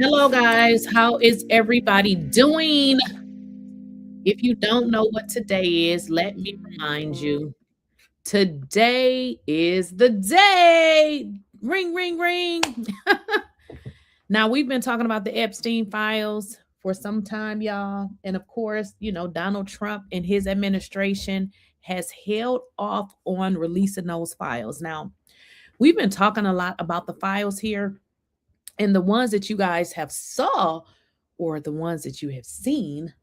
Hello, guys. How is everybody doing? If you don't know what today is, let me remind you. Today is the day. Ring, ring, ring. Now, we've been talking about the Epstein files for some time, y'all. And of course, Donald Trump and his administration has held off on releasing those files. Now, we've been talking a lot about the files here, and the ones that you guys have saw or the ones that you have seen,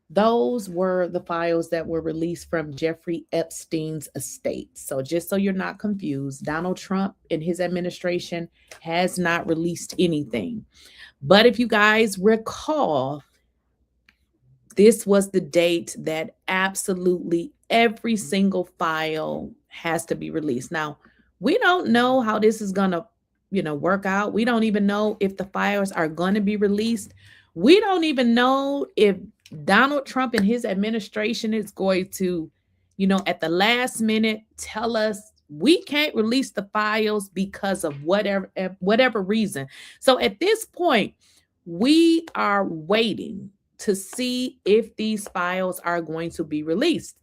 those were the files that were released from Jeffrey Epstein's estate. So just so you're not confused, Donald Trump and his administration has not released anything. But if you guys recall, this was the date that absolutely every single file has to be released. Now, we don't know how this is going to work out. We don't even know if the files are going to be released. We don't even know if Donald Trump and his administration is going to, at the last minute tell us we can't release the files because of whatever reason. So at this point, we are waiting to see if these files are going to be released.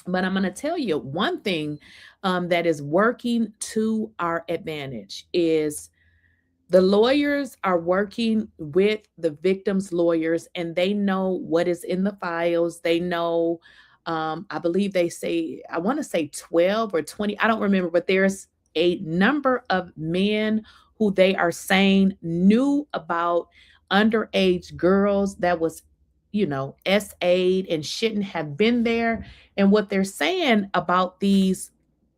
But I'm going to tell you one thing that is working to our advantage is the lawyers are working with the victims' lawyers, and they know what is in the files. They know, I believe they say, I want to say 12 or 20. I don't remember, but there's a number of men who they are saying knew about underage girls that was, SA'd and shouldn't have been there. And what they're saying about these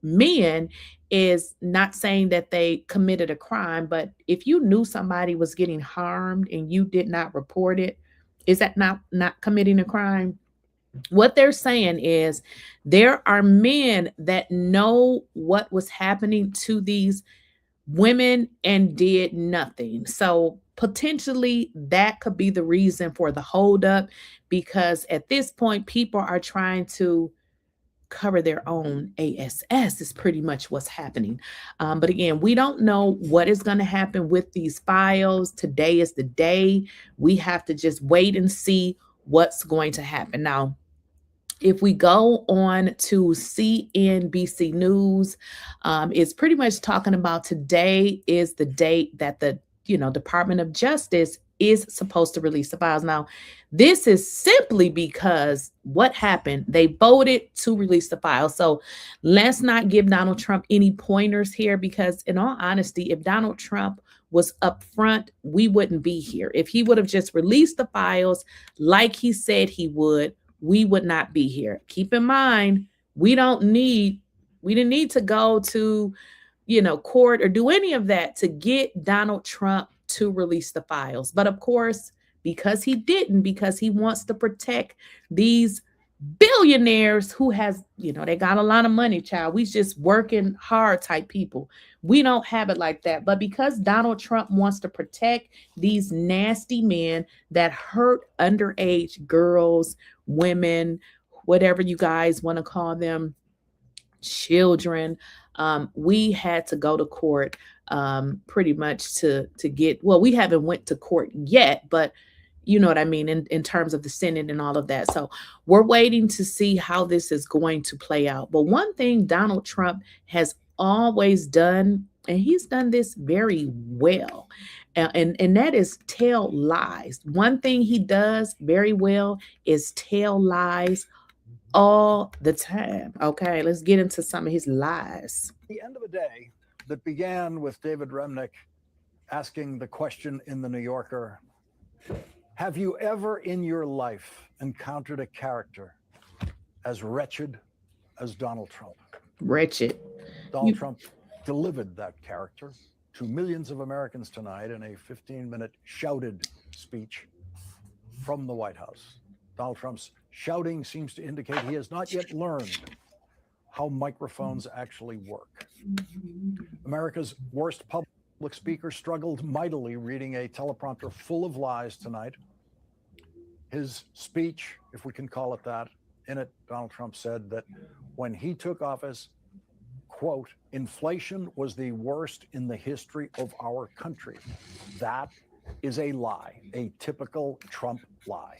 men is not saying that they committed a crime, but if you knew somebody was getting harmed and you did not report it, is that not committing a crime? What they're saying is there are men that know what was happening to these women and did nothing. So potentially that could be the reason for the holdup, because at this point, people are trying to cover their own ASS is pretty much what's happening. But again, we don't know what is going to happen with these files. Today is the day. We have to just wait and see what's going to happen. Now, if we go on to CNBC News, it's pretty much talking about today is the date that the Department of Justice is supposed to release the files. Now, this is simply because what happened, they voted to release the files. So let's not give Donald Trump any pointers here, because in all honesty, if Donald Trump was up front, we wouldn't be here. If he would have just released the files like he said he would, we would not be here. Keep in mind, we didn't need to go to, court or do any of that to get Donald Trump to release the files. But of course, because he didn't, because he wants to protect these billionaires who has, they got a lot of money, child. We just working hard type people. We don't have it like that. But because Donald Trump wants to protect these nasty men that hurt underage girls, women, whatever you guys want to call them, children, we had to go to court pretty much to get, well, we haven't went to court yet, but you know what I mean, in terms of the Senate and all of that. So we're waiting to see how this is going to play out. But one thing Donald Trump has always done, and he's done this very well, and that is tell lies. One thing he does very well is tell lies all the time. Okay, let's get into some of his lies. The end of a day that began with David Remnick asking the question in the New Yorker, have you ever in your life encountered a character as wretched as Donald Trump? Wretched. Donald Trump delivered that character to millions of Americans tonight in a 15-minute shouted speech from the White House. Donald Trump's shouting seems to indicate he has not yet learned how microphones actually work. America's worst public speaker struggled mightily reading a teleprompter full of lies tonight. His speech, if we can call it that, in it, Donald Trump said that when he took office, quote, inflation was the worst in the history of our country. That is a lie, a typical Trump lie.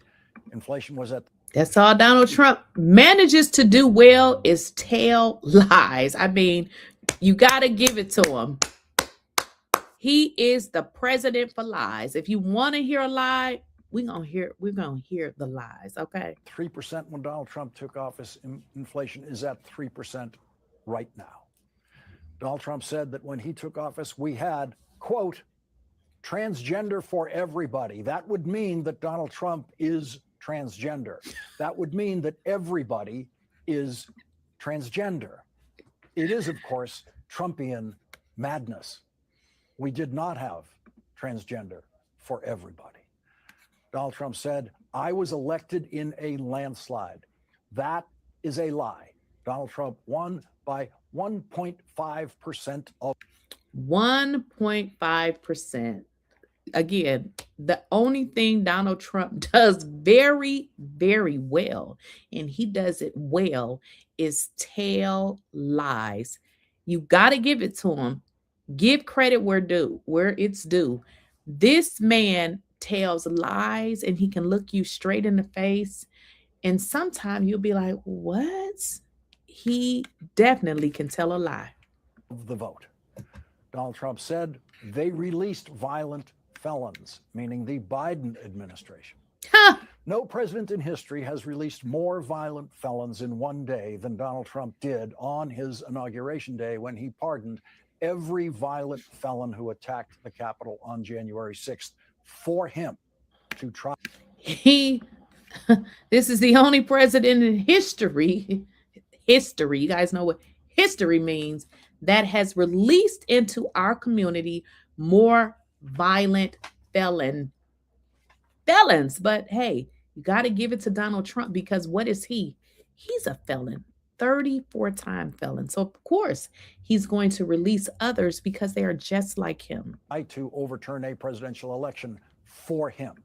Inflation was at That's all Donald Trump manages to do well is tell lies. I mean, you got to give it to him. He is the president for lies. If you want to hear a lie, we're gonna hear the lies. Okay. 3% when Donald Trump took office. Inflation is at 3% right now. Donald Trump said that when he took office, we had, quote, transgender for everybody. That would mean that Donald Trump is transgender. That would mean that everybody is transgender. It is, of course, Trumpian madness. We did not have transgender for everybody. Donald Trump said, I was elected in a landslide. That is a lie. Donald Trump won by 1.5% of 1.5%. Again, the only thing Donald Trump does very, very well, and he does it well, is tell lies. You got to give it to him. Give credit where it's due. This man tells lies, and he can look you straight in the face. And sometimes you'll be like, what? He definitely can tell a lie. The vote. Donald Trump said they released violent felons, meaning the Biden administration. Huh. No president in history has released more violent felons in one day than Donald Trump did on his inauguration day when he pardoned every violent felon who attacked the Capitol on January 6th for him to try. This is the only president in history, you guys know what history means, that has released into our community more violent felons. But hey, you got to give it to Donald Trump, because what is he? He's a felon, 34-time felon. So of course he's going to release others because they are just like him. To overturn a presidential election for him.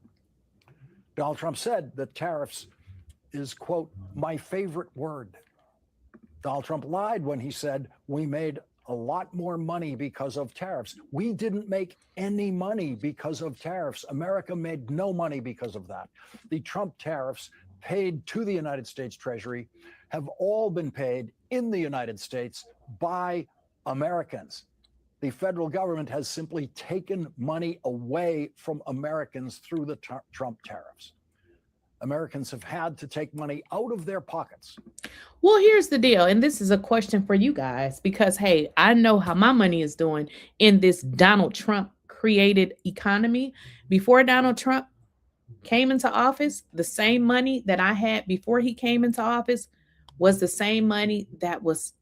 Donald Trump said that tariffs is, quote, my favorite word. Donald Trump lied when he said we made a lot more money because of tariffs. We didn't make any money because of tariffs. America made no money because of that. The Trump tariffs paid to the United States Treasury have all been paid in the United States by Americans. The federal government has simply taken money away from Americans through the Trump tariffs. Americans have had to take money out of their pockets. Well, here's the deal. And this is a question for you guys, because, hey, I know how my money is doing in this Donald Trump created economy. Before Donald Trump came into office, the same money that I had before he came into office was the same money that was,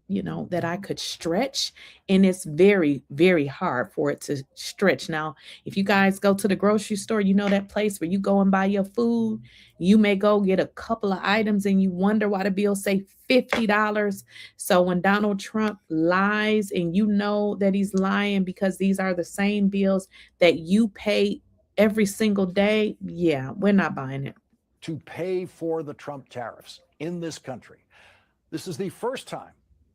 that I could stretch. And it's very, very hard for it to stretch. Now, if you guys go to the grocery store, that place where you go and buy your food, you may go get a couple of items and you wonder why the bill say $50. So when Donald Trump lies, and that he's lying because these are the same bills that you pay every single day, yeah, we're not buying it. To pay for the Trump tariffs in this country. This is the first time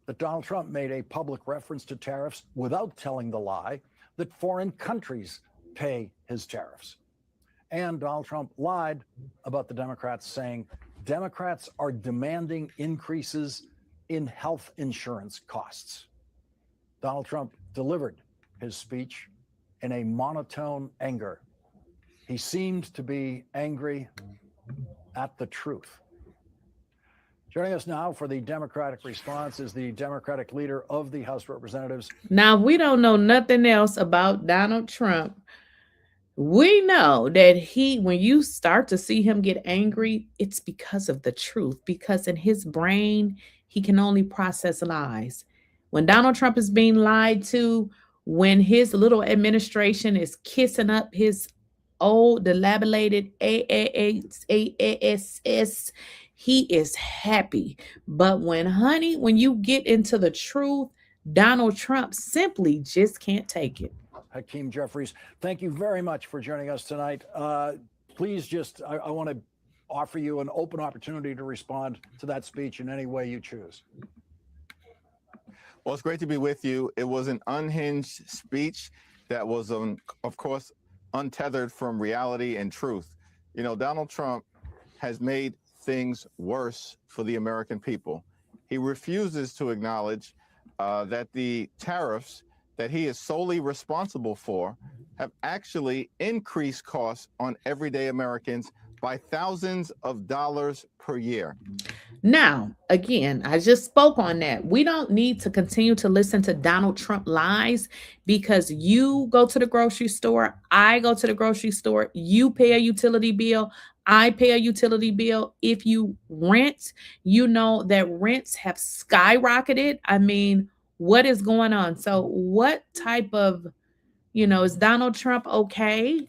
that Donald Trump made a public reference to tariffs without telling the lie that foreign countries pay his tariffs. And Donald Trump lied about the Democrats, saying Democrats are demanding increases in health insurance costs. Donald Trump delivered his speech in a monotone anger. He seemed to be angry at the truth. Joining us now for the Democratic response is the Democratic leader of the House of Representatives. Now, we don't know nothing else about Donald Trump. We know that when you start to see him get angry, it's because of the truth, because in his brain, he can only process lies. When Donald Trump is being lied to, when his little administration is kissing up his old dilapidated AASS, he is happy. But when you get into the truth, Donald Trump simply just can't take it. Hakeem Jeffries, thank you very much for joining us tonight. Please I want to offer you an open opportunity to respond to that speech in any way you choose. Well, it's great to be with you. It was an unhinged speech that was, of course, untethered from reality and truth. You know, Donald Trump has made things worse for the American people. He refuses to acknowledge that the tariffs that he is solely responsible for have actually increased costs on everyday Americans by thousands of dollars per year. Now, again, I just spoke on that. We don't need to continue to listen to Donald Trump lies because you go to the grocery store, I go to the grocery store, you pay a utility bill, I pay a utility bill. If you rent, you know that rents have skyrocketed. I mean, what is going on? So, what type of, is Donald Trump okay?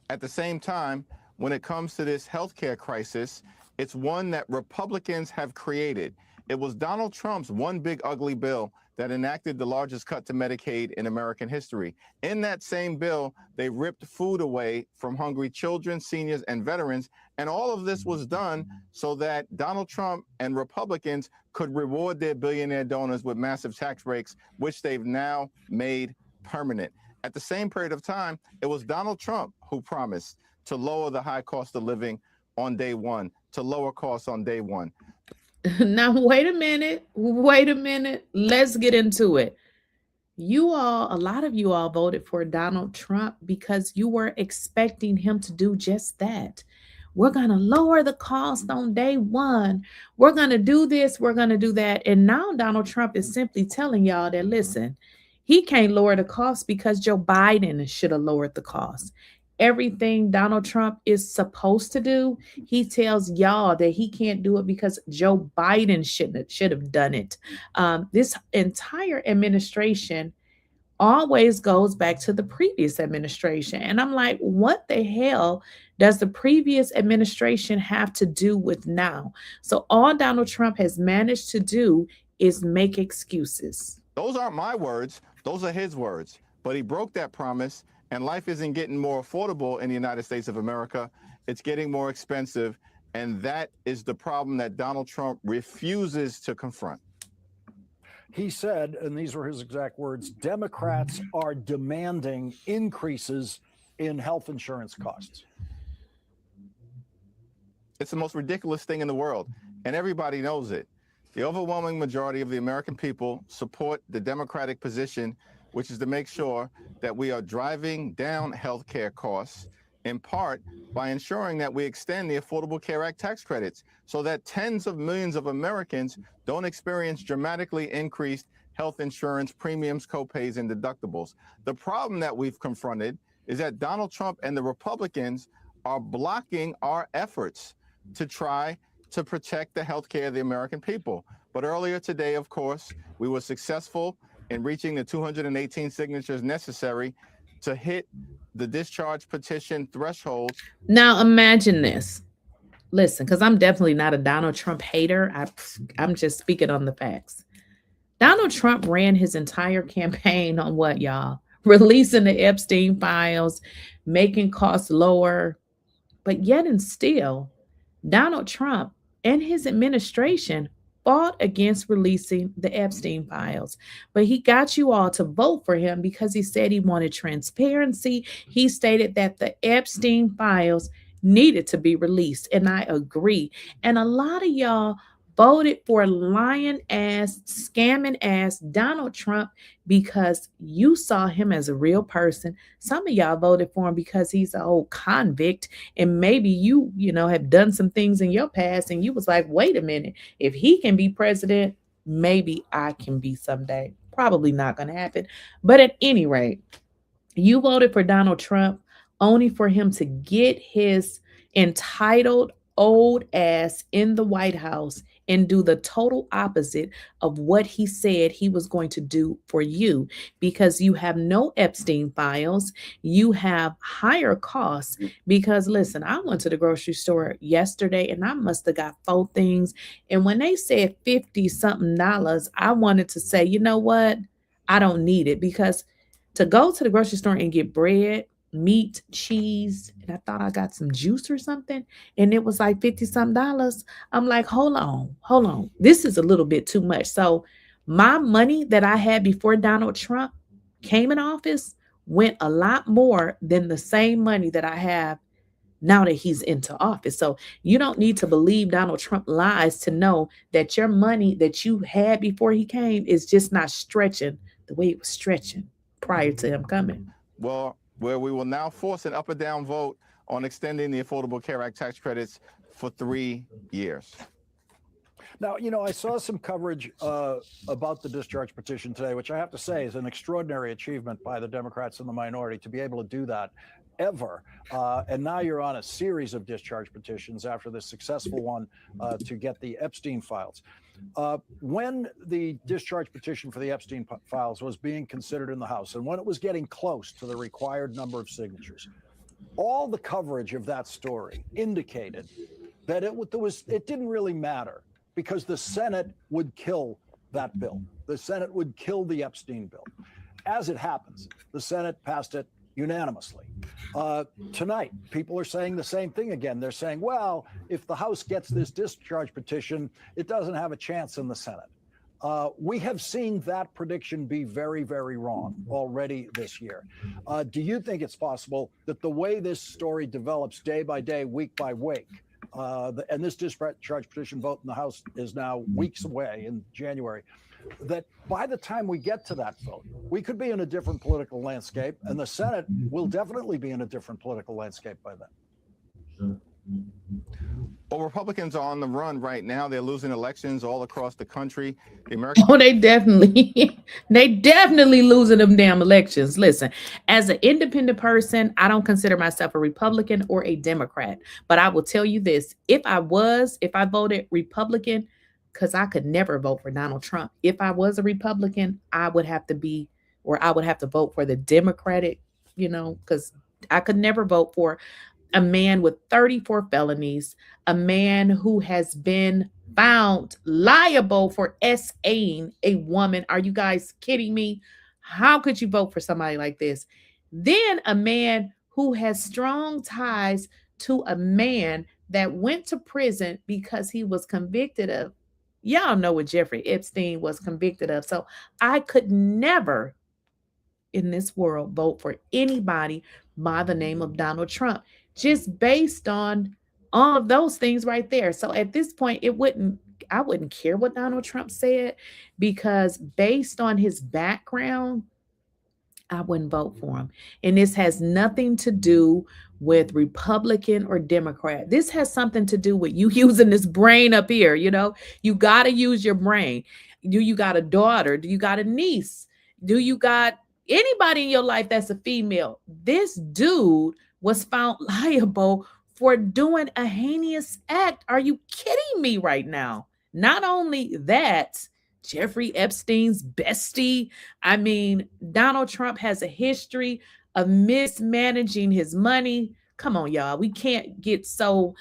At the same time, when it comes to this healthcare crisis, it's one that Republicans have created. It was Donald Trump's one big ugly bill that enacted the largest cut to Medicaid in American history. In that same bill, they ripped food away from hungry children, seniors, and veterans. And all of this was done so that Donald Trump and Republicans could reward their billionaire donors with massive tax breaks, which they've now made permanent. At the same period of time, it was Donald Trump who promised to lower the high cost of living on day one, to lower costs on day one. Now, wait a minute. Let's get into it. A lot of you all voted for Donald Trump because you were expecting him to do just that. We're going to lower the cost on day one. We're going to do this. We're going to do that. And now Donald Trump is simply telling y'all that, listen, he can't lower the cost because Joe Biden should have lowered the cost. Everything Donald Trump is supposed to do, he tells y'all that he can't do it because Joe Biden should have done it. This entire administration always goes back to the previous administration. And I'm like, what the hell does the previous administration have to do with now? So all Donald Trump has managed to do is make excuses. Those aren't my words. Those are his words. But he broke that promise. And life isn't getting more affordable in the United States of America. It's getting more expensive. And that is the problem that Donald Trump refuses to confront. He said, and these were his exact words, Democrats are demanding increases in health insurance costs. It's the most ridiculous thing in the world, and everybody knows it. The overwhelming majority of the American people support the Democratic position, which is to make sure that we are driving down healthcare costs, in part by ensuring that we extend the Affordable Care Act tax credits so that tens of millions of Americans don't experience dramatically increased health insurance premiums, copays, and deductibles. The problem that we've confronted is that Donald Trump and the Republicans are blocking our efforts to try to protect the health care of the American people. But earlier today, of course, we were successful in reaching the 218 signatures necessary to hit the discharge petition threshold. Now imagine this. Listen, because I'm definitely not a Donald Trump hater. I'm just speaking on the facts. Donald Trump ran his entire campaign on what, y'all? Releasing the Epstein files, making costs lower. But yet and still, Donald Trump and his administration fought against releasing the Epstein files. But he got you all to vote for him because he said he wanted transparency. He stated that the Epstein files needed to be released. And I agree. And a lot of y'all voted for lying ass, scamming ass Donald Trump because you saw him as a real person. Some of y'all voted for him because he's an old convict, and maybe you have done some things in your past, and you was like, wait a minute, if he can be president, maybe I can be someday. Probably not going to happen. But at any rate, you voted for Donald Trump only for him to get his entitled old ass in the White House and do the total opposite of what he said he was going to do for you, because you have no Epstein files. You have higher costs because, listen, I went to the grocery store yesterday and I must have got 4 things. And when they said $50-something, I wanted to say, you know what? I don't need it, because to go to the grocery store and get bread, meat, cheese, and I thought I got some juice or something, and it was like $50-something. I'm like, hold on. This is a little bit too much. much. So my money that I had before Donald Trump came in office was went a lot more than the same money that I have now that he's into office. So you don't need to believe Donald Trump lies to know that your money that you had before he came is just not stretching the way it was stretching prior to him coming. Well, where we will now force an up or down vote on extending the Affordable Care Act tax credits for 3 years. Now, you know, I saw some coverage about the discharge petition today, which I have to say is an extraordinary achievement by the Democrats and the minority to be able to do that ever. And now you're on a series of discharge petitions after the successful one to get the Epstein files. When the discharge petition for the Epstein files was being considered in the House and when it was getting close to the required number of signatures, all the coverage of that story indicated that it didn't really matter because the Senate would kill that bill. The Senate would kill the Epstein bill. As it happens, the Senate passed it unanimously. Tonight, people are saying the same thing again. They're saying, well, if the House gets this discharge petition, it doesn't have a chance in the Senate. We have seen that prediction be very, very wrong already this year. Do you think it's possible that the way this story develops day by day, week by week, and this discharge petition vote in the House is now weeks away in January, that by the time we get to that vote, we could be in a different political landscape, and the Senate will definitely be in a different political landscape by then? Well, Republicans are on the run right now. They're losing elections all across the country. They definitely losing them damn elections. Listen, as an independent person, I don't consider myself a Republican or a Democrat, but I will tell you this. If I voted Republican, because I could never vote for Donald Trump. If I was a Republican, I would have to vote for the Democratic, because I could never vote for a man with 34 felonies, a man who has been found liable for SAing a woman. Are you guys kidding me? How could you vote for somebody like this? Then a man who has strong ties to a man that went to prison because he was convicted of, y'all know what Jeffrey Epstein was convicted of. So I could never in this world vote for anybody by the name of Donald Trump, just based on all of those things right there. So at this point, I wouldn't care what Donald Trump said, because based on his background, I wouldn't vote for him. And this has nothing to do with Republican or Democrat. This has something to do with you using this brain up here. You got to use your brain. Do you got a daughter? Do you got a niece? Do you got anybody in your life that's a female? This dude was found liable for doing a heinous act. Are you kidding me right now? Not only that, Jeffrey Epstein's bestie. I mean, Donald Trump has a history of mismanaging his money. Come on, y'all. We can't get so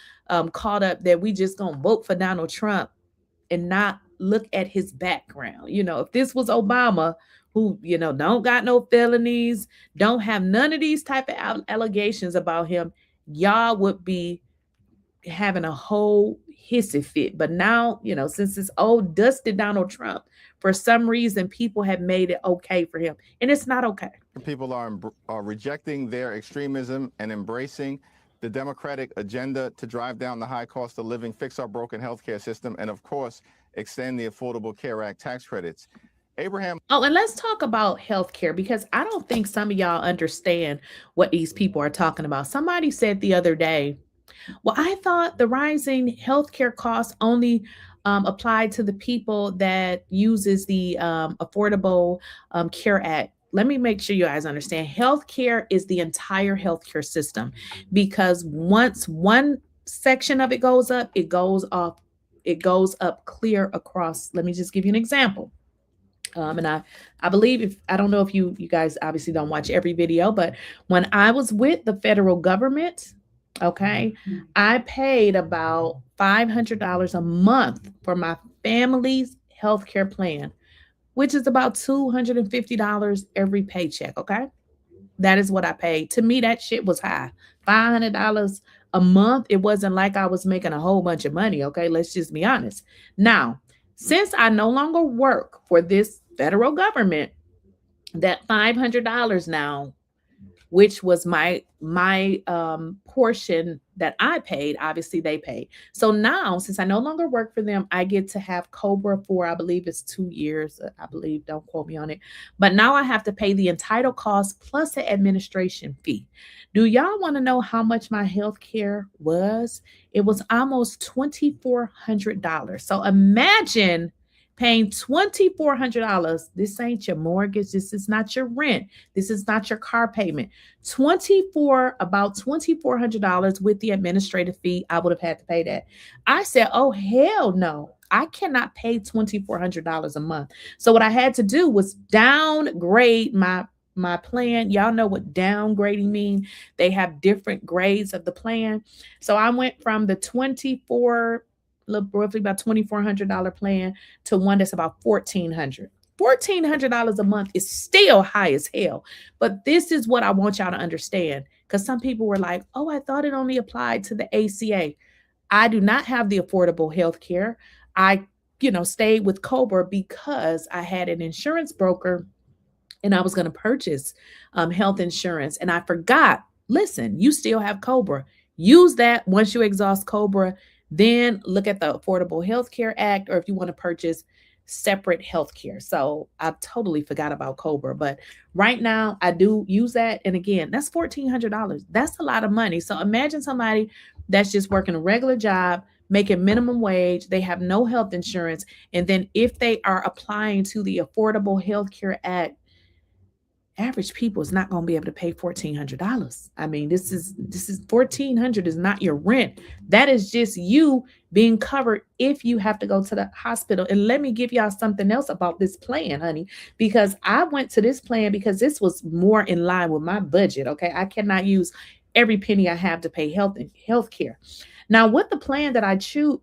caught up that we just gonna vote for Donald Trump and not look at his background. If this was Obama, who, don't got no felonies, don't have none of these type of allegations about him, y'all would be having a whole hissy fit. But now, since it's old dusted Donald Trump, for some reason, people have made it okay for him. And it's not okay. People are rejecting their extremism and embracing the Democratic agenda to drive down the high cost of living, fix our broken healthcare system, and of course, extend the Affordable Care Act tax credits. Abraham. Oh, and let's talk about healthcare, because I don't think some of y'all understand what these people are talking about. Somebody said the other day, well, I thought the rising healthcare costs only applied to the people that uses the Affordable Care Act. Let me make sure you guys understand. Healthcare is the entire healthcare system, because once one section of it goes up, it goes up clear across. Let me just give you an example. And I believe, I don't know if you guys obviously don't watch every video, but when I was with the federal government, okay, I paid about $500 a month for my family's healthcare plan, which is about $250 every paycheck. Okay. That is what I paid. To me, that shit was high. $500 a month. It wasn't like I was making a whole bunch of money. Okay. Let's just be honest. Now, since I no longer work for this federal government, that $500 now which was my portion that I paid. Obviously, they paid. So now, since I no longer work for them, I get to have COBRA for, I believe it's 2 years. I believe, don't quote me on it. But now I have to pay the entitled cost plus an administration fee. Do y'all want to know how much my health care was? It was almost $2,400. So imagine paying $2,400. This ain't your mortgage. This is not your rent. This is not your car payment. About $2,400 with the administrative fee. I would have had to pay that. I said, oh, hell no. I cannot pay $2,400 a month. So what I had to do was downgrade my plan. Y'all know what downgrading mean. They have different grades of the plan. So I went from the roughly about $2,400 plan to one that's about $1,400. $1,400 a month is still high as hell. But this is what I want y'all to understand, because some people were like, oh, I thought it only applied to the ACA. I do not have the affordable health care. I, stayed with COBRA because I had an insurance broker and I was going to purchase health insurance. And I forgot, listen, you still have COBRA. Use that once you exhaust COBRA. Then look at the Affordable Health Care Act, or if you want to purchase separate health care. So I totally forgot about COBRA, but right now I do use that. And again, that's $1,400. That's a lot of money. So imagine somebody that's just working a regular job, making minimum wage. They have no health insurance. And then if they are applying to the Affordable Health Care Act, average people is not going to be able to pay $1,400. I mean, this is $1,400 is not your rent. That is just you being covered if you have to go to the hospital. And let me give y'all something else about this plan, honey, because I went to this plan because this was more in line with my budget. Okay. I cannot use every penny I have to pay health care. Now, with the plan that I chose,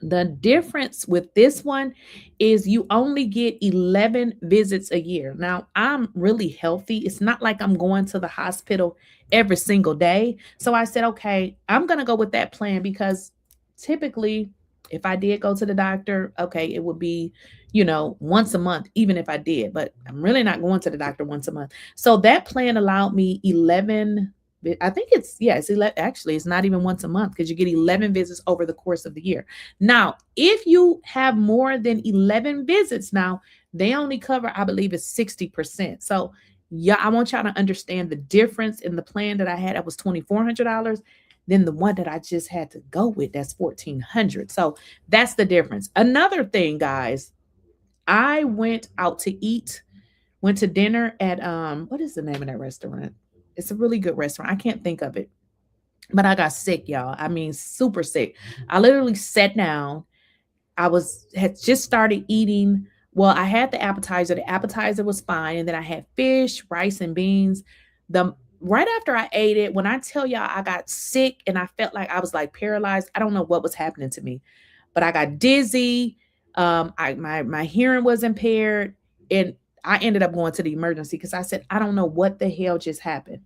the difference with this one is you only get 11 visits a year. Now, I'm really healthy. It's not like I'm going to the hospital every single day. So I said, okay, I'm going to go with that plan because typically if I did go to the doctor, okay, it would be, once a month, even if I did, but I'm really not going to the doctor once a month. So that plan allowed me 11 I think it's 11. Actually, it's not even once a month because you get 11 visits over the course of the year. Now, if you have more than 11 visits now, they only cover, I believe it's 60%. So yeah, I want y'all to understand the difference in the plan that I had. That was $2,400. Then the one that I just had to go with, that's $1,400. So that's the difference. Another thing, guys, I went out to eat, went to dinner at, what is the name of that restaurant? It's a really good restaurant. I can't think of it, but I got sick, y'all. I mean, super sick. I literally sat down. Had just started eating. Well, I had the appetizer. The appetizer was fine. And then I had fish, rice, and beans. Right after I ate it, when I tell y'all I got sick and I felt like I was like paralyzed, I don't know what was happening to me, but I got dizzy. My hearing was impaired, and I ended up going to the emergency because I said, I don't know what the hell just happened.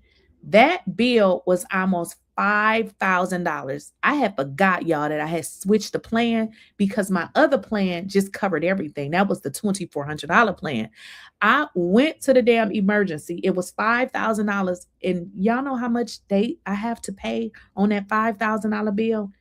That bill was almost $5,000. I had forgot, y'all, that I had switched the plan because my other plan just covered everything. That was the $2,400 plan. I went to the damn emergency. It was $5,000. And y'all know how much I have to pay on that $5,000 bill?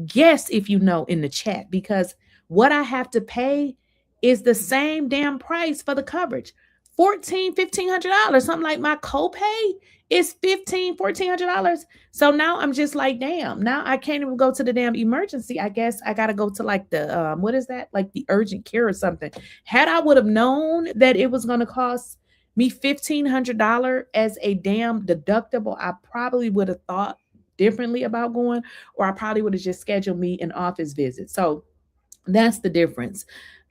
Guess if you know in the chat, because what I have to pay is the same damn price for the coverage. $1,500, something like my copay is $1,400. So now I'm just like, damn, now I can't even go to the damn emergency. I guess I got to go to like the, what is that? Like the urgent care or something. Had I would have known that it was going to cost me $1,500 as a damn deductible, I probably would have thought differently about going, or I probably would have just scheduled me an office visit. So that's the difference.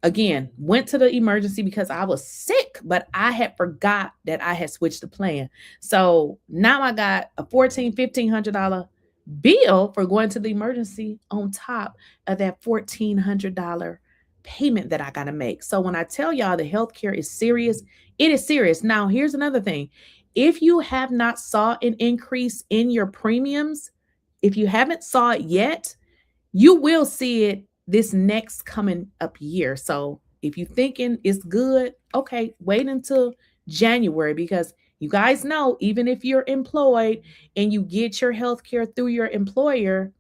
Again, went to the emergency because I was sick, but I had forgot that I had switched the plan. So now I got a $1,500 bill for going to the emergency on top of that $1,400 payment that I got to make. So when I tell y'all the healthcare is serious, it is serious. Now, here's another thing. If you have not saw an increase in your premiums, if you haven't saw it yet, you will see it this next coming up year. So if you're thinking it's good, okay, wait until January, because You guys know, even if you're employed and you get your health care through your employer,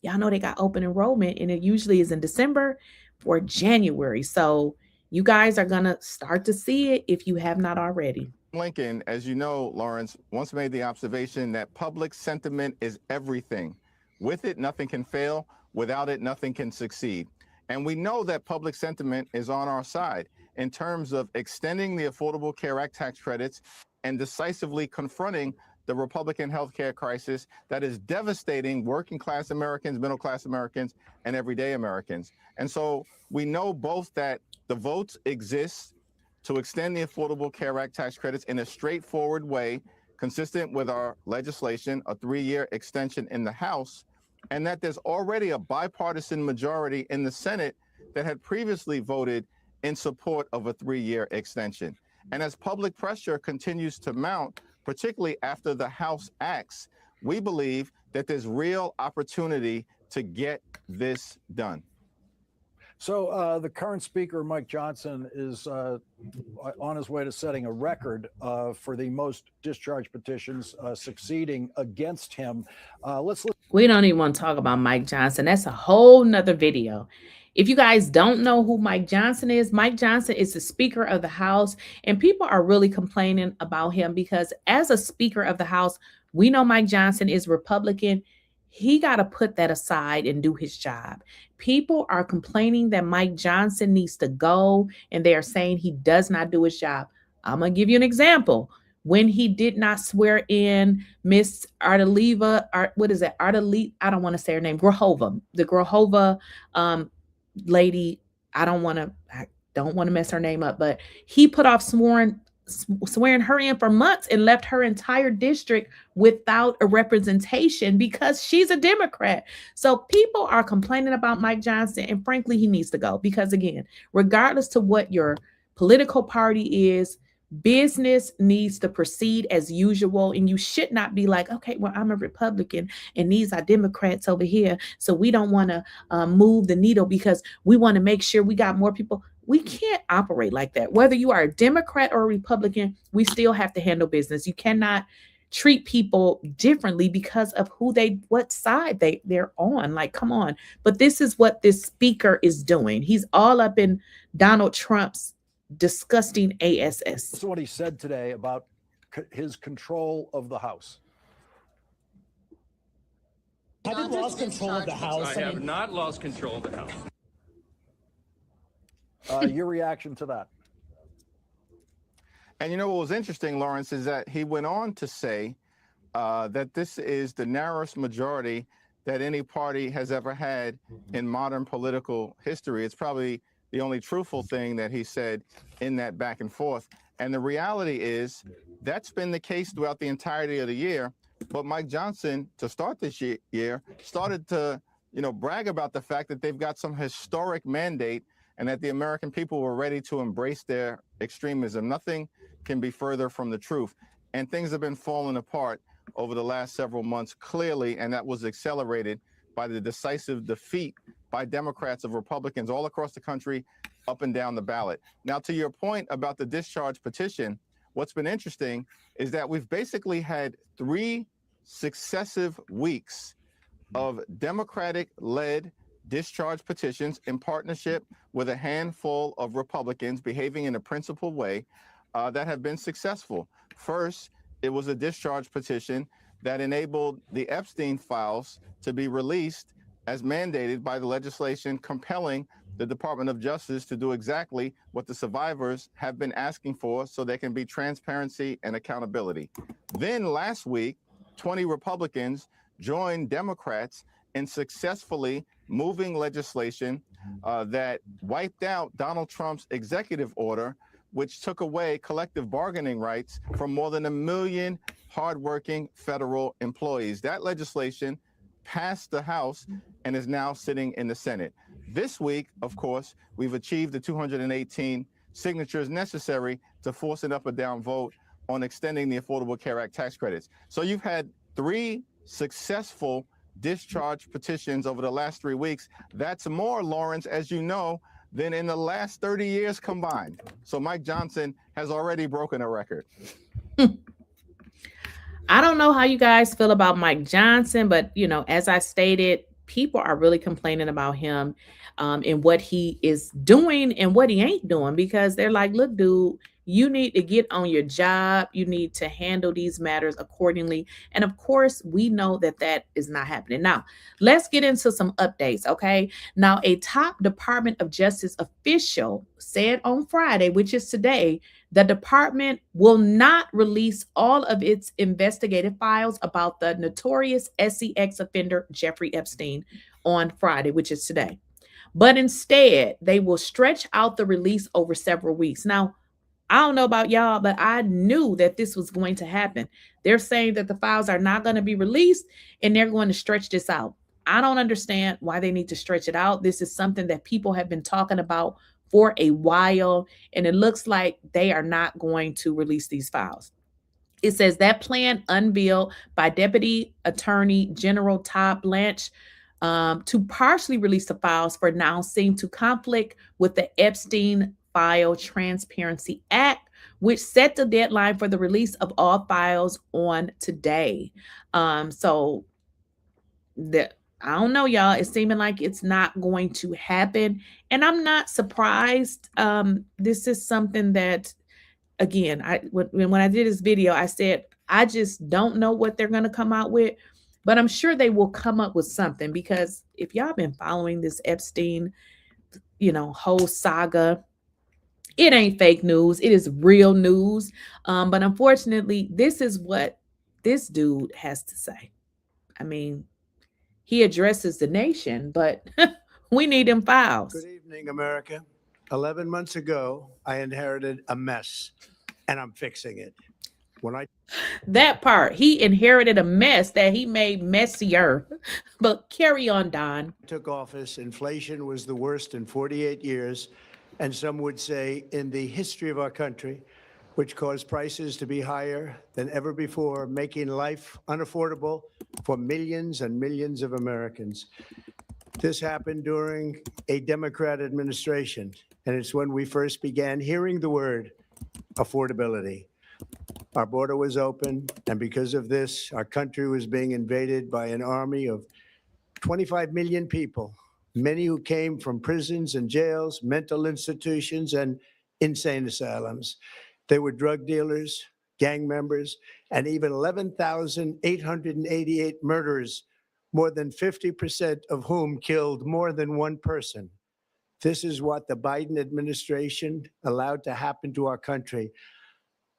y'all know they got open enrollment, and it usually is in December or January. So you guys are going to start to see it if you have not already. Lincoln, as you know, Lawrence, once made the observation that public sentiment is everything. With it, nothing can fail. Without it, nothing can succeed. And we know that public sentiment is on our side in terms of extending the Affordable Care Act tax credits and decisively confronting the Republican healthcare crisis that is devastating working class Americans, middle class Americans, and everyday Americans. And so we know both that the votes exist to extend the Affordable Care Act tax credits in a straightforward way, consistent with our legislation, a 3-year extension in the House, and that there's already a bipartisan majority in the Senate that had previously voted in support of a 3-year extension. And as public pressure continues to mount, particularly after the House acts, we believe that there's real opportunity to get this done. So the current speaker, Mike Johnson, is on his way to setting a record for the most discharge petitions succeeding against him. We don't even want to talk about Mike Johnson. That's a whole nother video. If you guys don't know who Mike Johnson is the Speaker of the House, and people are really complaining about him because as a Speaker of the House, we know Mike Johnson is Republican. He got to put that aside and do his job. People are complaining that Mike Johnson needs to go, and they are saying he does not do his job. I'm going to give you an example. When he did not swear in Miss Ardaliva, I don't want to say her name, Grahova, the Grahova lady. I don't want to mess her name up, but he put off swearing her in for months and left her entire district without a representation because she's a Democrat. So people are complaining about Mike Johnson, and frankly, he needs to go because, again, regardless to what your political party is, business needs to proceed as usual, and you should not be like, okay, well, I'm a Republican and these are Democrats over here, so we don't want to move the needle because we want to make sure we got more people. We can't operate like that. Whether you are a Democrat or a Republican, we still have to handle business. You cannot treat people differently because of what side they're on. Like, come on. But this is what this speaker is doing. He's all up in Donald Trump's disgusting ass. This is what he said today about his control of the House. Have you lost control of the House? I have not lost control of the House. Your reaction to that? And you know what was interesting, Lawrence, is that he went on to say that this is the narrowest majority that any party has ever had in modern political history. It's probably the only truthful thing that he said in that back and forth. And the reality is that's been the case throughout the entirety of the year. But Mike Johnson, to start this year, started to, brag about the fact that they've got some historic mandate and that the American people were ready to embrace their extremism. Nothing can be further from the truth. And things have been falling apart over the last several months, clearly, and that was accelerated by the decisive defeat by Democrats of Republicans all across the country, up and down the ballot. Now, to your point about the discharge petition, what's been interesting is that we've basically had 3 successive weeks of Democratic-led discharge petitions in partnership with a handful of Republicans behaving in a principled way that have been successful. First, it was a discharge petition that enabled the Epstein files to be released as mandated by the legislation compelling the Department of Justice to do exactly what the survivors have been asking for so there can be transparency and accountability. Then last week, 20 Republicans joined Democrats in successfully moving legislation that wiped out Donald Trump's executive order, which took away collective bargaining rights from more than 1 million hardworking federal employees. That legislation passed the House and is now sitting in the Senate. This week, of course, we've achieved the 218 signatures necessary to force an up or down vote on extending the Affordable Care Act tax credits. So you've had 3 successful discharge petitions over the last 3 weeks. That's more, Lawrence, as you know, than in the last 30 years combined. So Mike Johnson has already broken a record. I don't know how you guys feel about Mike Johnson, but as I stated, people are really complaining about him and what he is doing and what he ain't doing because they're like, look, dude, you need to get on your job. You need to handle these matters accordingly. And of course, we know that that is not happening. Now, let's get into some updates, okay? Now, a top Department of Justice official said on Friday, which is today, the department will not release all of its investigative files about the notorious SEX offender Jeffrey Epstein on Friday, which is today. But instead, they will stretch out the release over several weeks. Now, I don't know about y'all, but I knew that this was going to happen. They're saying that the files are not going to be released and they're going to stretch this out. I don't understand why they need to stretch it out. This is something that people have been talking about for a while, and it looks like they are not going to release these files. It says that plan unveiled by Deputy Attorney General Todd Blanche to partially release the files for now seem to conflict with the Epstein Files Transparency Act, which set the deadline for the release of all files on today. So I don't know, y'all. It's seeming like it's not going to happen. And I'm not surprised. This is something that, again, when I did this video, I said, I just don't know what they're going to come out with. But I'm sure they will come up with something because if y'all been following this Epstein, whole saga, it ain't fake news. It is real news. But unfortunately, this is what this dude has to say. I mean, he addresses the nation, but we need them files. Good evening, America. 11 months ago, I inherited a mess, and I'm fixing it. That part, he inherited a mess that he made messier. But carry on, Don. Took office, inflation was the worst in 48 years, and some would say in the history of our country, which caused prices to be higher than ever before, making life unaffordable for millions and millions of Americans. This happened during a Democrat administration, and it's when we first began hearing the word affordability. Our border was open, and because of this, our country was being invaded by an army of 25 million people, many who came from prisons and jails, mental institutions, and insane asylums. They were drug dealers, gang members, and even 11,888 murderers, more than 50% of whom killed more than one person. This is what the Biden administration allowed to happen to our country,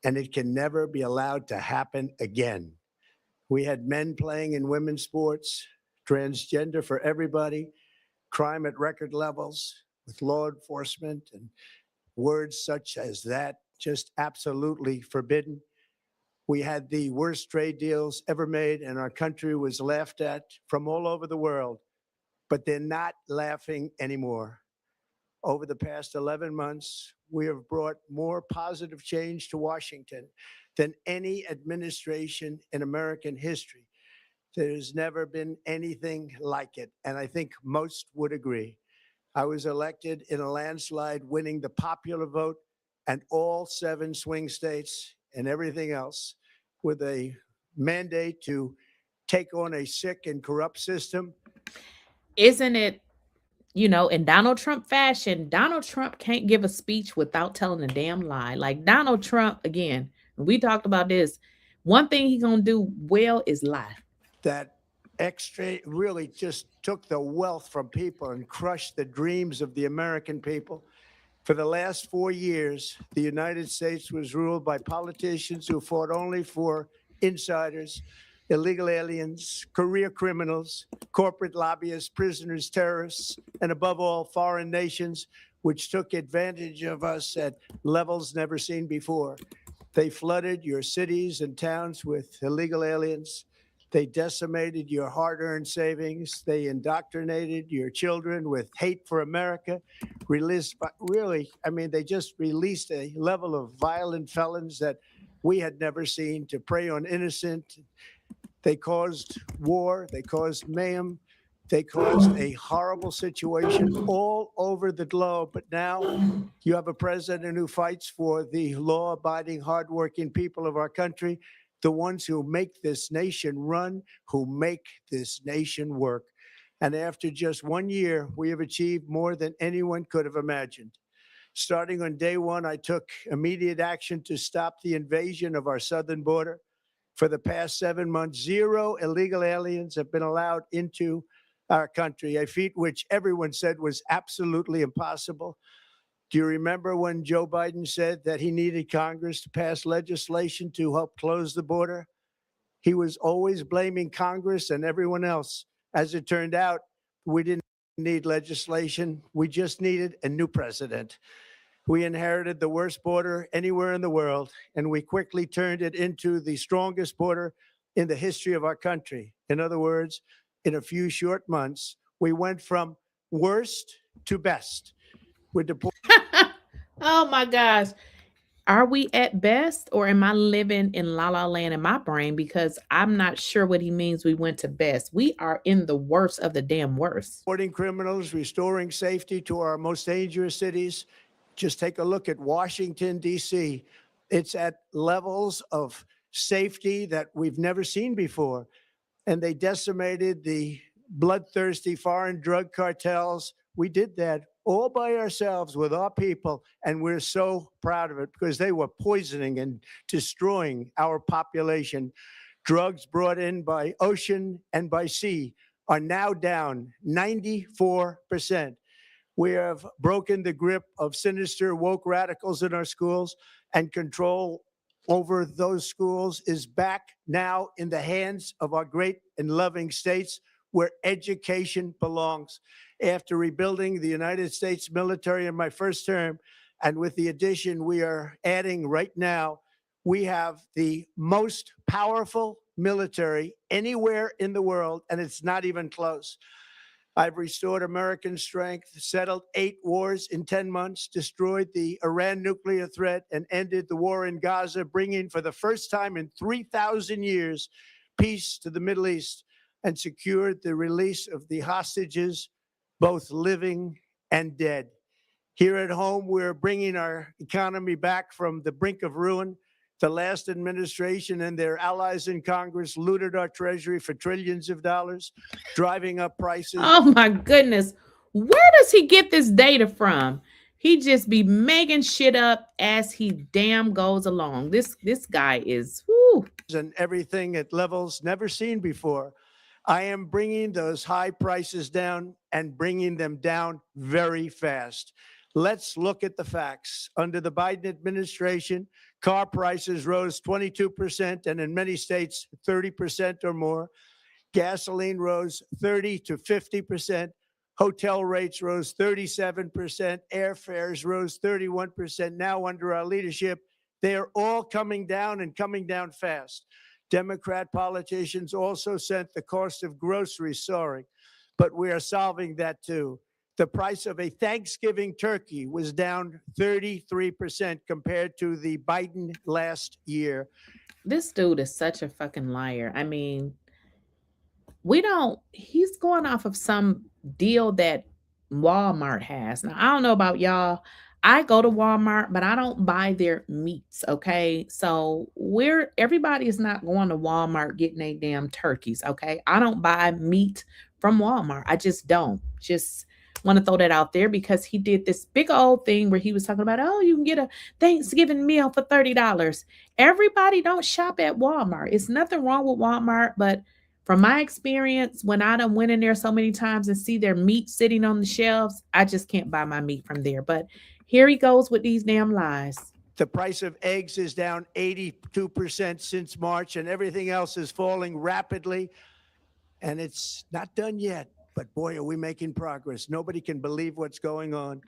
and it can never be allowed to happen again. We had men playing in women's sports, transgender for everybody, crime at record levels with law enforcement, and words such as that just absolutely forbidden. We had the worst trade deals ever made, and our country was laughed at from all over the world, but they're not laughing anymore. Over the past 11 months, we have brought more positive change to Washington than any administration in American history. There's never been anything like it, and I think most would agree. I was elected in a landslide, winning the popular vote and all 7 swing states and everything else, with a mandate to take on a sick and corrupt system. Isn't it, in Donald Trump fashion, Donald Trump can't give a speech without telling a damn lie. Like Donald Trump, again, we talked about this. One thing he's going to do well is lie. That extra really just took the wealth from people and crushed the dreams of the American people. For the last 4 years, the United States was ruled by politicians who fought only for insiders, illegal aliens, career criminals, corporate lobbyists, prisoners, terrorists, and above all, foreign nations, which took advantage of us at levels never seen before. They flooded your cities and towns with illegal aliens. They decimated your hard-earned savings. They indoctrinated your children with hate for America. They just released a level of violent felons that we had never seen to prey on innocent. They caused war. They caused mayhem. They caused a horrible situation all over the globe. But now you have a president who fights for the law-abiding, hardworking people of our country. the ones who make this nation run, who make this nation work. And after just 1 year, we have achieved more than anyone could have imagined. Starting on day one, I took immediate action to stop the invasion of our southern border. For the past 7 months, 0 illegal aliens have been allowed into our country, a feat which everyone said was absolutely impossible. Do you remember when Joe Biden said that he needed Congress to pass legislation to help close the border? He was always blaming Congress and everyone else. As it turned out, we didn't need legislation. We just needed a new president. We inherited the worst border anywhere in the world, and we quickly turned it into the strongest border in the history of our country. In other words, in a few short months, we went from worst to best. We're Oh my gosh. Are we at best, or am I living in la la land in my brain? Because I'm not sure what he means we went to best. We are in the worst of the damn worst. Reporting criminals, restoring safety to our most dangerous cities. Just take a look at Washington, D.C. It's at levels of safety that we've never seen before. And they decimated the bloodthirsty foreign drug cartels. We did that all by ourselves with our people. And we're so proud of it because they were poisoning and destroying our population. Drugs brought in by ocean and by sea are now down 94%. We have broken the grip of sinister woke radicals in our schools, and control over those schools is back now in the hands of our great and loving states where education belongs. After rebuilding the United States military in my first term, and with the addition we are adding right now, we have the most powerful military anywhere in the world, and it's not even close. I've restored American strength, settled 8 wars in 10 months, destroyed the Iran nuclear threat, and ended the war in Gaza, bringing for the first time in 3,000 years peace to the Middle East, and secured the release of the hostages, both living and dead. Here at home, we're bringing our economy back from the brink of ruin. The last administration and their allies in Congress looted our treasury for trillions of dollars, driving up prices. Oh my goodness. Where does he get this data from? He just be making shit up as he damn goes along. This guy is, whoo. And everything at levels never seen before. I am bringing those high prices down and bringing them down very fast. Let's look at the facts. Under the Biden administration, car prices rose 22%, and in many states, 30% or more. Gasoline rose 30 to 50%. Hotel rates rose 37%. Airfares rose 31%. Now, under our leadership, they are all coming down and coming down fast. Democrat politicians also sent the cost of groceries soaring, but we are solving that too. The price of a Thanksgiving turkey was down 33% compared to the Biden last year. This dude is such a fucking liar. I mean, he's going off of some deal that Walmart has. Now, I don't know about y'all. I go to Walmart, but I don't buy their meats, okay? So everybody is not going to Walmart getting their damn turkeys, okay? I don't buy meat from Walmart. I just don't. Just want to throw that out there because he did this big old thing where he was talking about, oh, you can get a Thanksgiving meal for $30. Everybody don't shop at Walmart. It's nothing wrong with Walmart, but from my experience, when I done went in there so many times and see their meat sitting on the shelves, I just can't buy my meat from there. But here he goes with these damn lies. The price of eggs is down 82% since March, and everything else is falling rapidly. And it's not done yet, but boy, are we making progress. Nobody can believe what's going on.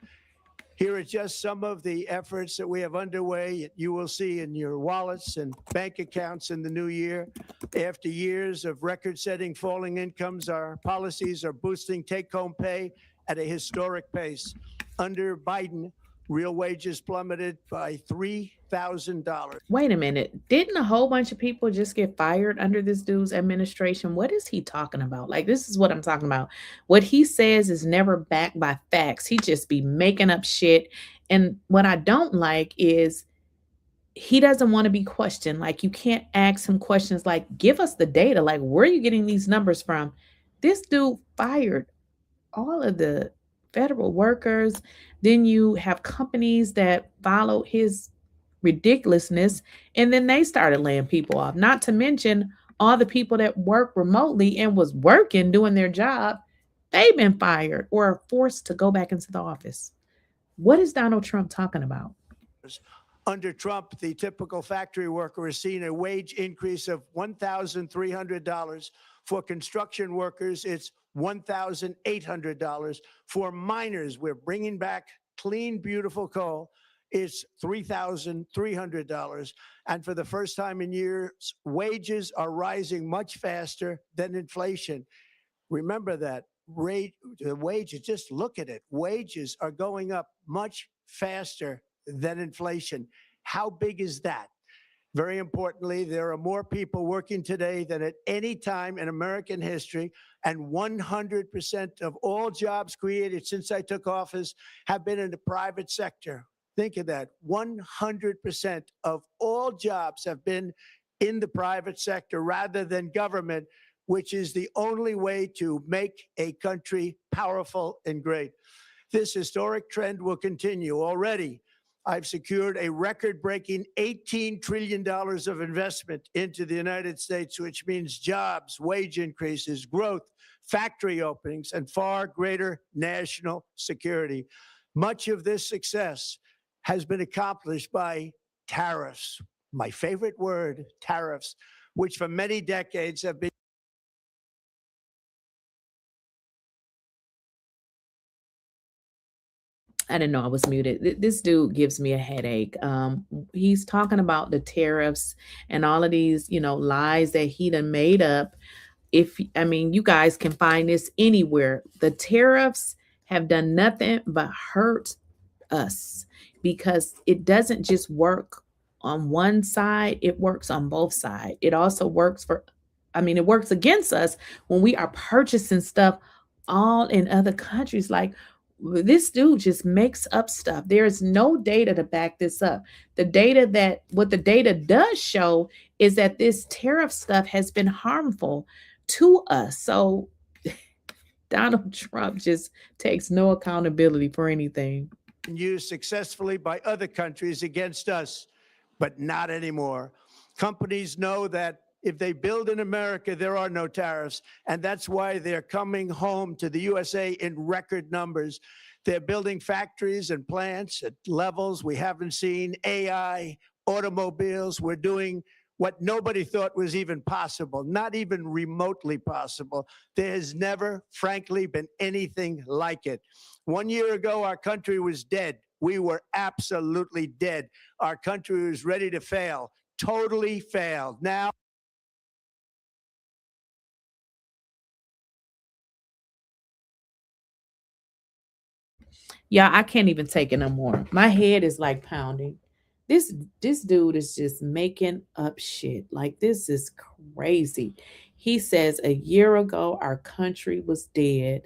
Here are just some of the efforts that we have underway. You will see in your wallets and bank accounts in the new year. After years of record-setting falling incomes, our policies are boosting take-home pay at a historic pace. Under Biden, real wages plummeted by $3,000. Wait a minute. Didn't a whole bunch of people just get fired under this dude's administration? What is he talking about? Like, this is what I'm talking about. What he says is never backed by facts. He just be making up shit. And what I don't like is he doesn't want to be questioned. Like, you can't ask him questions like, give us the data. Like, where are you getting these numbers from? This dude fired all of the federal workers. Then you have companies that follow his ridiculousness, and then they started laying people off. Not to mention all the people that work remotely and was working, doing their job, they've been fired or forced to go back into the office. What is Donald Trump talking about? Under Trump, the typical factory worker has seen a wage increase of $1,300. For construction workers, it's $1,800. For miners, we're bringing back clean, beautiful coal. It's $3,300. And for the first time in years, wages are rising much faster than inflation. Remember that. The wages, just look at it. Wages are going up much faster than inflation. How big is that? Very importantly, there are more people working today than at any time in American history, and 100% of all jobs created since I took office have been in the private sector. Think of that. 100% of all jobs have been in the private sector rather than government, which is the only way to make a country powerful and great. This historic trend will continue. Already, I've secured a record-breaking $18 trillion of investment into the United States, which means jobs, wage increases, growth, factory openings, and far greater national security. Much of this success has been accomplished by tariffs. My favorite word, tariffs, which for many decades have been. I didn't know I was muted. This dude gives me a headache. He's talking about the tariffs and all of these, lies that he done made up. You guys can find this anywhere. The tariffs have done nothing but hurt us, because it doesn't just work on one side, it works on both sides. It also works it works against us when we are purchasing stuff all in other countries. Like, this dude just makes up stuff. There is no data to back this up. What the data does show is that this tariff stuff has been harmful to us. So Donald Trump just takes no accountability for anything. Used successfully by other countries against us, but not anymore. Companies know that if they build in America, there are no tariffs. And that's why they're coming home to the USA in record numbers. They're building factories and plants at levels we haven't seen. AI, automobiles. We're doing what nobody thought was even possible, not even remotely possible. There has never, frankly, been anything like it. 1 year ago, our country was dead. We were absolutely dead. Our country was ready to fail, totally failed. Now, yeah, I can't even take it no more. My head is like pounding. This dude is just making up shit. Like, this is crazy. He says a year ago our country was dead.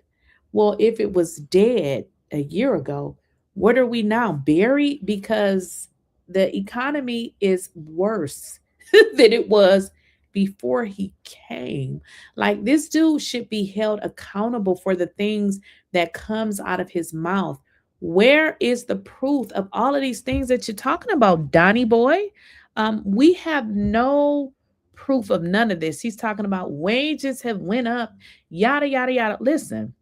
Well, if it was dead a year ago, what are we now? Buried? Because the economy is worse than it was before he came. Like, this dude should be held accountable for the things that comes out of his mouth. Where is the proof of all of these things that you're talking about, Donnie boy? We have no proof of none of this. He's talking about wages have went up, yada, yada, yada. Listen,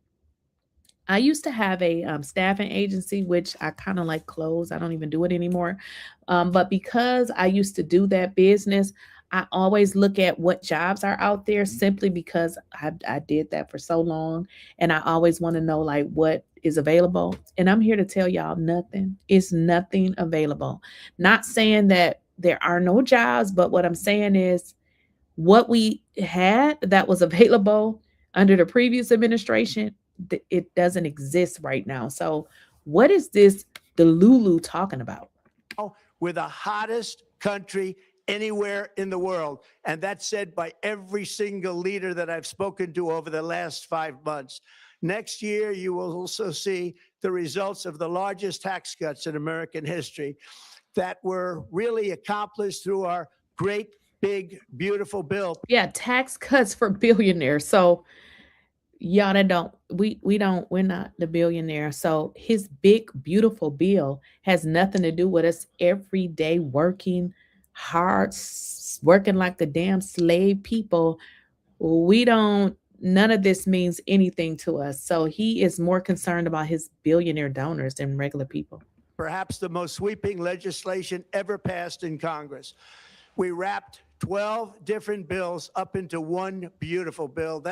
I used to have a staffing agency, which I kind of like closed. I don't even do it anymore. But because I used to do that business, I always look at what jobs are out there, simply because I did that for so long. And I always want to know, like, what is available. And I'm here to tell y'all nothing. It's nothing available. Not saying that there are no jobs, but what I'm saying is what we had that was available under the previous administration, it doesn't exist right now. So what is this Delulu talking about? we're the hottest country anywhere in the world. And that's said by every single leader that I've spoken to over the last 5 months. Next year, you will also see the results of the largest tax cuts in American history. that were really accomplished through our great, big, beautiful bill. Yeah, tax cuts for billionaires. So y'all that don't, we're not the billionaire. So his big, beautiful bill has nothing to do with us every day working hard, working like the damn slave people. None of this means anything to us. So he is more concerned about his billionaire donors than regular people. Perhaps the most sweeping legislation ever passed in Congress. We wrapped 12 different bills up into one beautiful bill.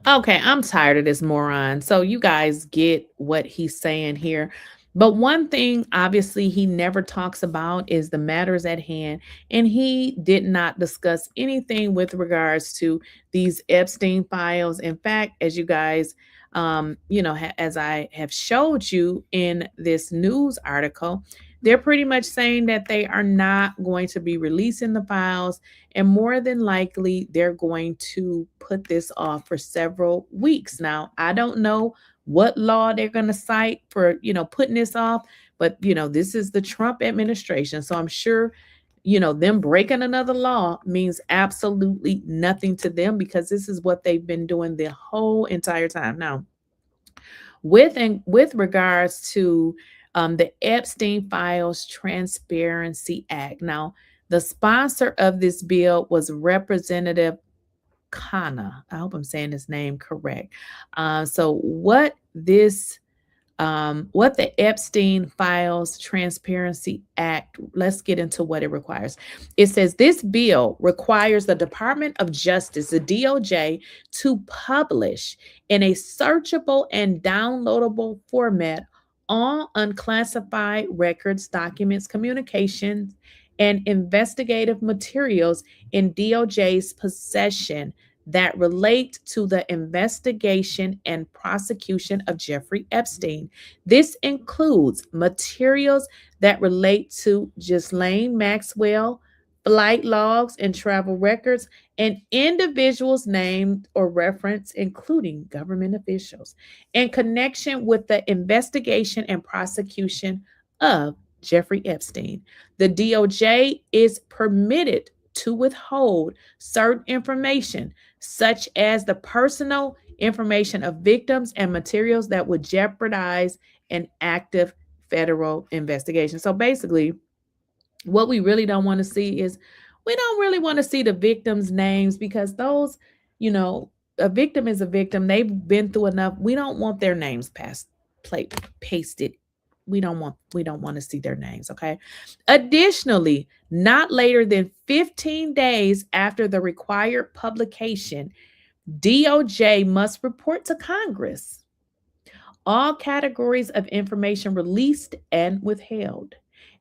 Okay, I'm tired of this moron. So you guys get what he's saying here. But one thing, obviously, he never talks about is the matters at hand. And he did not discuss anything with regards to these Epstein files. In fact, as you guys, as I have showed you in this news article, they're pretty much saying that they are not going to be releasing the files. And more than likely, they're going to put this off for several weeks. Now, I don't know what law they're going to cite for, putting this off. But, this is the Trump administration. So I'm sure, them breaking another law means absolutely nothing to them because this is what they've been doing the whole entire time. Now, with regards to the Epstein Files Transparency Act. Now, the sponsor of this bill was Representative Khanna. I hope I'm saying his name correct. So what the Epstein Files Transparency Act, let's get into what it requires. It says this bill requires the Department of Justice, the DOJ, to publish in a searchable and downloadable format all unclassified records, documents, communications, and investigative materials in DOJ's possession that relate to the investigation and prosecution of Jeffrey Epstein. This includes materials that relate to Ghislaine Maxwell, flight logs and travel records, and individuals named or referenced, including government officials, in connection with the investigation and prosecution of Jeffrey Epstein. The DOJ is permitted to withhold certain information, such as the personal information of victims and materials that would jeopardize an active federal investigation. So basically, what we really don't want to see is we don't really want to see the victims' names because those, a victim is a victim. They've been through enough. We don't want their names pasted. We don't want to see their names, okay? Additionally, not later than 15 days after the required publication, DOJ must report to Congress all categories of information released and withheld,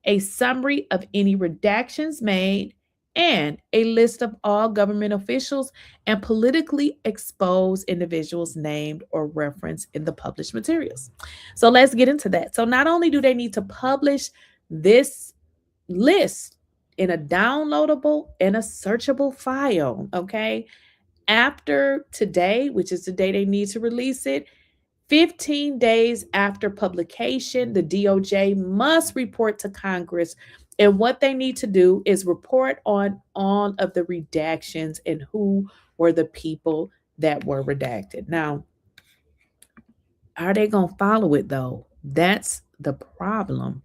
a summary of any redactions made, and a list of all government officials and politically exposed individuals named or referenced in the published materials. So let's get into that. So not only do they need to publish this list in a downloadable and a searchable file, okay? After today, which is the day they need to release it, 15 days after publication, the DOJ must report to Congress. And what they need to do is report on all of the redactions and who were the people that were redacted. Now, are they going to follow it though? That's the problem.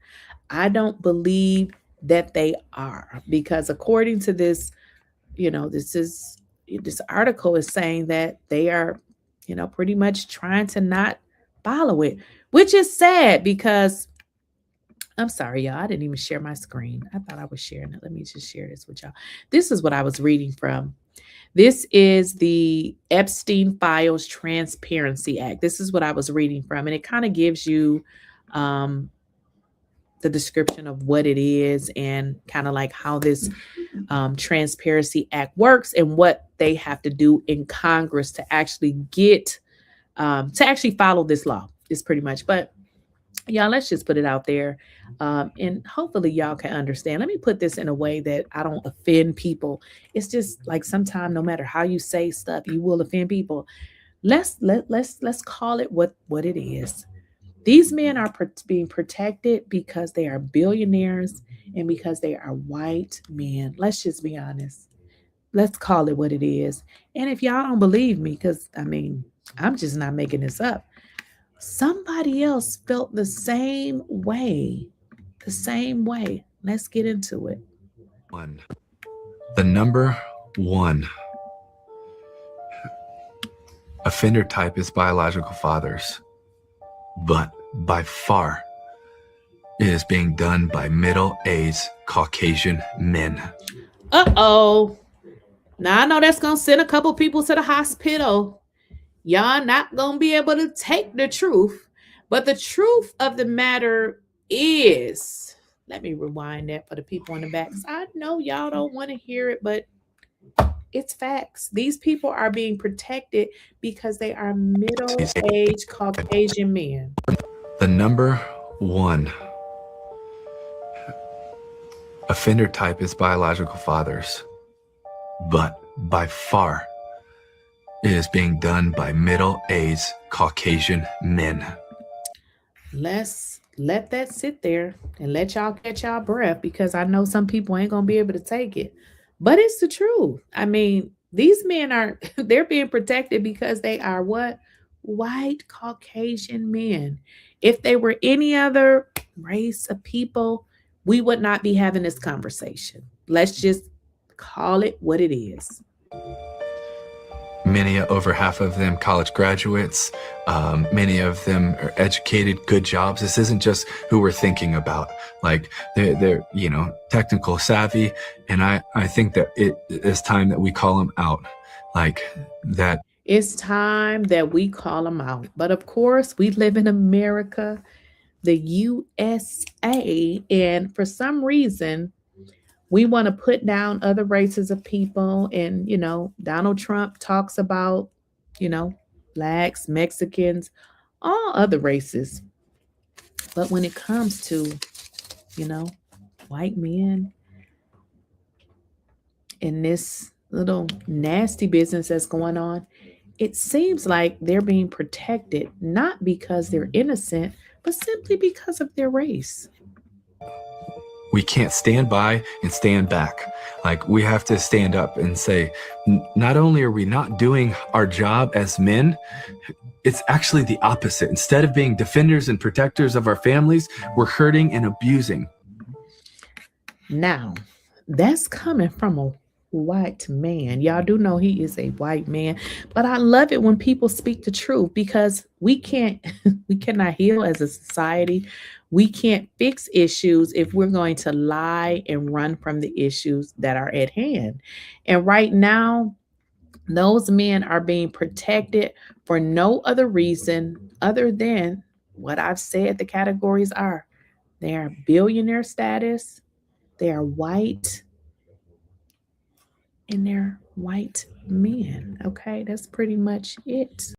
I don't believe that they are, because according to this, this article is saying that they are, pretty much trying to not follow it, which is sad because I'm sorry, y'all. I didn't even share my screen. I thought I was sharing it. Let me just share this with y'all. This is what I was reading from. This is the Epstein Files Transparency Act. This is what I was reading from. And it kind of gives you the description of what it is and kind of like how this Transparency Act works and what they have to do in Congress to actually get, to actually follow this law is pretty much. But y'all, let's just put it out there. And hopefully y'all can understand. Let me put this in a way that I don't offend people. It's just like sometimes no matter how you say stuff, you will offend people. Let's call it what it is. These men are being protected because they are billionaires and because they are white men. Let's just be honest. Let's call it what it is. And if y'all don't believe me, because I mean, I'm just not making this up. Somebody else felt the same way. The same way. Let's get into it. The number one offender type is biological fathers, but by far it is being done by middle-aged Caucasian men. Uh-oh. Now I know that's going to send a couple people to the hospital. Y'all not going to be able to take the truth. But the truth of the matter is, let me rewind that for the people in the back. I know y'all don't want to hear it, but it's facts. These people are being protected because they are middle-aged Caucasian men. The number one offender type is biological fathers, but by far it is being done by middle-aged Caucasian men. Let's let that sit there and let y'all catch y'all breath, because I know some people ain't gonna be able to take it. But it's the truth. I mean, these men are, they're being protected because they are what? White Caucasian men. If they were any other race of people, we would not be having this conversation. Let's just call it what it is. Many, over half of them, college graduates. Many of them are educated, good jobs. This isn't just who we're thinking about. Like they're technical savvy. And I think that it is time that we call them out like that. It's time that we call them out. But of course, we live in America, the USA. And for some reason, we want to put down other races of people. And, Donald Trump talks about, blacks, Mexicans, all other races. But when it comes to, white men in this little nasty business that's going on, it seems like they're being protected, not because they're innocent, but simply because of their race. We can't stand by and stand back. Like, we have to stand up and say, not only are we not doing our job as men, it's actually the opposite. Instead of being defenders and protectors of our families, we're hurting and abusing. Now, that's coming from a white man. Y'all do know he is a white man, but I love it when people speak the truth, because we cannot heal as a society. We can't fix issues if we're going to lie and run from the issues that are at hand. And right now, those men are being protected for no other reason other than what I've said the categories are. They are billionaire status, they are white, and they're white men. Okay, that's pretty much it.